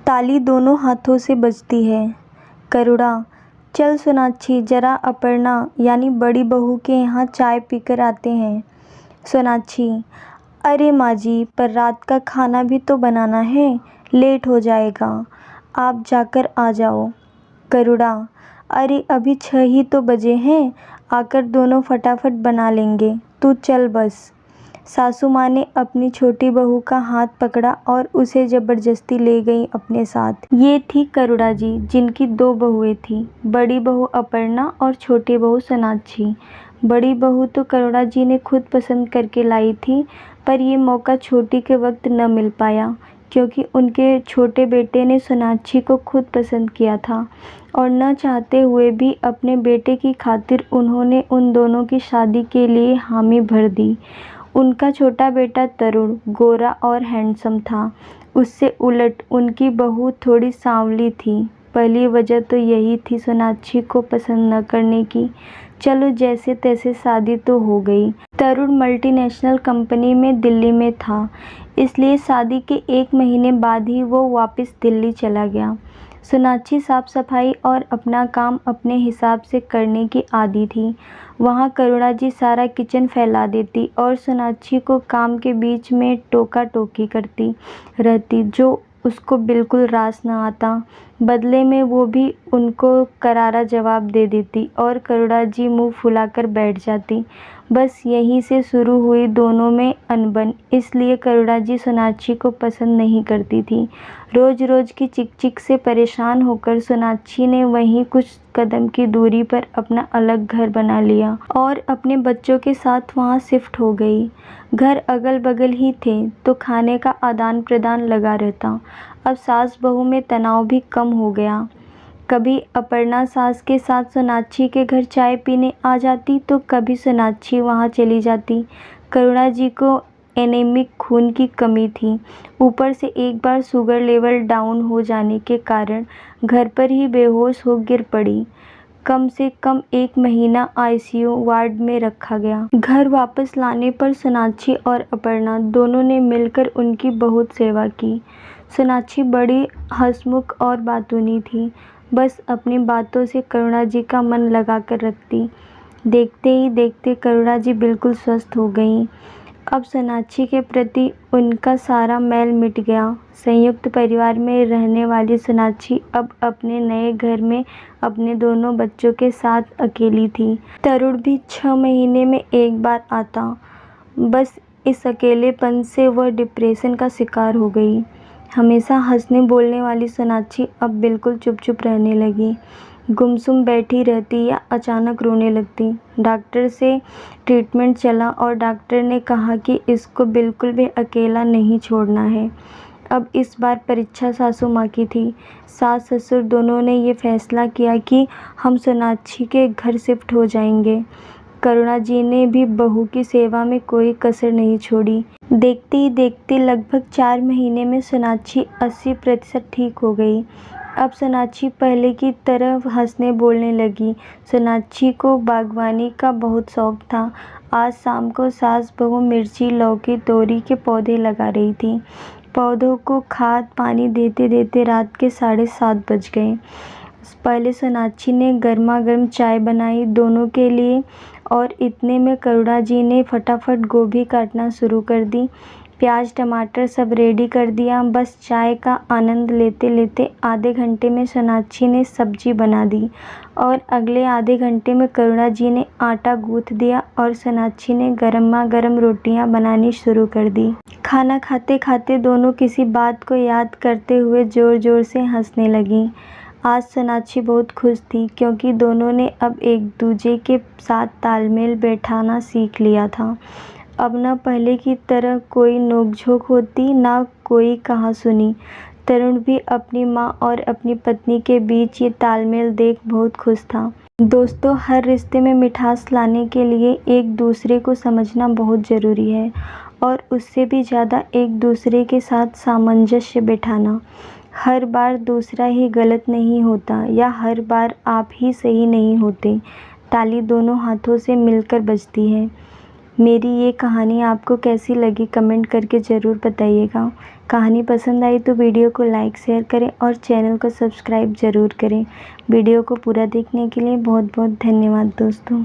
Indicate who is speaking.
Speaker 1: ताली दोनों हाथों से बजती है। करुणा, चल सोनाक्षी, जरा अपर्णा यानी बड़ी बहू के यहाँ चाय पीकर आते हैं। सोनाक्षी, अरे माँ जी, पर रात का खाना भी तो बनाना है, लेट हो जाएगा, आप जाकर आ जाओ। करुणा, अरे अभी 6 ही तो बजे हैं, आकर दोनों फटाफट बना लेंगे, तू चल बस। सासू माँ ने अपनी छोटी बहू का हाथ पकड़ा और उसे जबरदस्ती ले गई अपने साथ। ये थी करुणा जी, जिनकी 2 बहुएं थीं, बड़ी बहू अपर्णा और छोटी बहू सोनाक्षी। बड़ी बहू तो करुणा जी ने खुद पसंद करके लाई थी, पर ये मौका छोटी के वक्त न मिल पाया, क्योंकि उनके छोटे बेटे ने सोनाक्षी को खुद पसंद किया था और न चाहते हुए भी अपने बेटे की खातिर उन्होंने उन दोनों की शादी के लिए हामी भर दी। उनका छोटा बेटा तरुण गोरा और हैंडसम था, उससे उलट उनकी बहू थोड़ी सांवली थी। पहली वजह तो यही थी सोनाक्षी को पसंद न करने की। चलो जैसे तैसे शादी तो हो गई। तरुण मल्टीनेशनल कंपनी में दिल्ली में था, इसलिए शादी के 1 महीने बाद ही वो वापस दिल्ली चला गया। सोनाक्षी साफ सफाई और अपना काम अपने हिसाब से करने की आदी थी। वहाँ करुणा जी सारा किचन फैला देती और सोनाक्षी को काम के बीच में टोका टोकी करती रहती, जो उसको बिल्कुल रास न आता। बदले में वो भी उनको करारा जवाब दे देती और करुणा जी मुंह फुलाकर बैठ जाती। बस यहीं से शुरू हुई दोनों में अनबन, इसलिए करुणा जी सोनाक्षी को पसंद नहीं करती थी। रोज रोज की चिक चिक से परेशान होकर सोनाक्षी ने वहीं कुछ कदम की दूरी पर अपना अलग घर बना लिया और अपने बच्चों के साथ वहां शिफ्ट हो गई। घर अगल बगल ही थे तो खाने का आदान प्रदान लगा रहता। अब सास बहू में तनाव भी कम हो गया। कभी अपर्णा सास के साथ सोनाक्षी के घर चाय पीने आ जाती तो कभी सोनाक्षी वहां चली जाती। करुणा जी को एनीमिक खून की कमी थी, ऊपर से एक बार शुगर लेवल डाउन हो जाने के कारण घर पर ही बेहोश हो गिर पड़ी। कम से कम 1 महीना आईसीयू वार्ड में रखा गया। घर वापस लाने पर सोनाक्षी और अपर्णा दोनों ने मिलकर उनकी बहुत सेवा की। सोनाक्षी बड़ी हंसमुख और बातूनी थी, बस अपनी बातों से करुणा जी का मन लगा कर रखती। देखते ही देखते करुणा जी बिल्कुल स्वस्थ हो गईं। अब सोनाक्षी के प्रति उनका सारा मैल मिट गया। संयुक्त परिवार में रहने वाली सोनाक्षी अब अपने नए घर में अपने दोनों बच्चों के साथ अकेली थी। तरुण भी 6 महीने में एक बार आता। बस इस अकेलेपन से वह डिप्रेशन का शिकार हो गई। हमेशा हंसने बोलने वाली सोनाक्षी अब बिल्कुल चुप चुप रहने लगी, गुमसुम बैठी रहती या अचानक रोने लगती। डॉक्टर से ट्रीटमेंट चला और डॉक्टर ने कहा कि इसको बिल्कुल भी अकेला नहीं छोड़ना है। अब इस बार परीक्षा सासू माँ की थी। सास ससुर दोनों ने ये फैसला किया कि हम सोनाक्षी के घर शिफ्ट हो जाएंगे। करुणा जी ने भी बहू की सेवा में कोई कसर नहीं छोड़ी। देखते ही देखते लगभग 4 महीने में सोनाक्षी 80% ठीक हो गई। अब सोनाक्षी पहले की तरह हंसने बोलने लगी। सोनाक्षी को बागवानी का बहुत शौक था। आज शाम को सास बहू मिर्ची, लौकी, तोरी के पौधे लगा रही थी। पौधों को खाद पानी देते देते रात के 7:30 बज गए। पहले सोनाक्षी ने गर्मा गर्म चाय बनाई दोनों के लिए और इतने में करुणा जी ने फटाफट गोभी काटना शुरू कर दी। प्याज टमाटर सब रेडी कर दिया। बस चाय का आनंद लेते लेते आधे घंटे में सोनाक्षी ने सब्जी बना दी और अगले आधे घंटे में करुणा जी ने आटा गूंथ दिया और सोनाक्षी ने गर्मा गर्म रोटियां बनानी शुरू कर दी। खाना खाते खाते दोनों किसी बात को याद करते हुए जोर जोर से हंसने लगीं। आज सोनाक्षी बहुत खुश थी, क्योंकि दोनों ने अब एक दूजे के साथ तालमेल बैठाना सीख लिया था। अब न पहले की तरह कोई नोकझोंक होती, ना कोई कहा-सुनी। तरुण भी अपनी माँ और अपनी पत्नी के बीच ये तालमेल देख बहुत खुश था। दोस्तों, हर रिश्ते में मिठास लाने के लिए एक दूसरे को समझना बहुत ज़रूरी है और उससे भी ज़्यादा एक दूसरे के साथ सामंजस्य बैठाना। हर बार दूसरा ही गलत नहीं होता या हर बार आप ही सही नहीं होते। ताली दोनों हाथों से मिलकर बजती है। मेरी ये कहानी आपको कैसी लगी कमेंट करके ज़रूर बताइएगा। कहानी पसंद आई तो वीडियो को लाइक शेयर करें और चैनल को सब्सक्राइब ज़रूर करें। वीडियो को पूरा देखने के लिए बहुत बहुत धन्यवाद दोस्तों।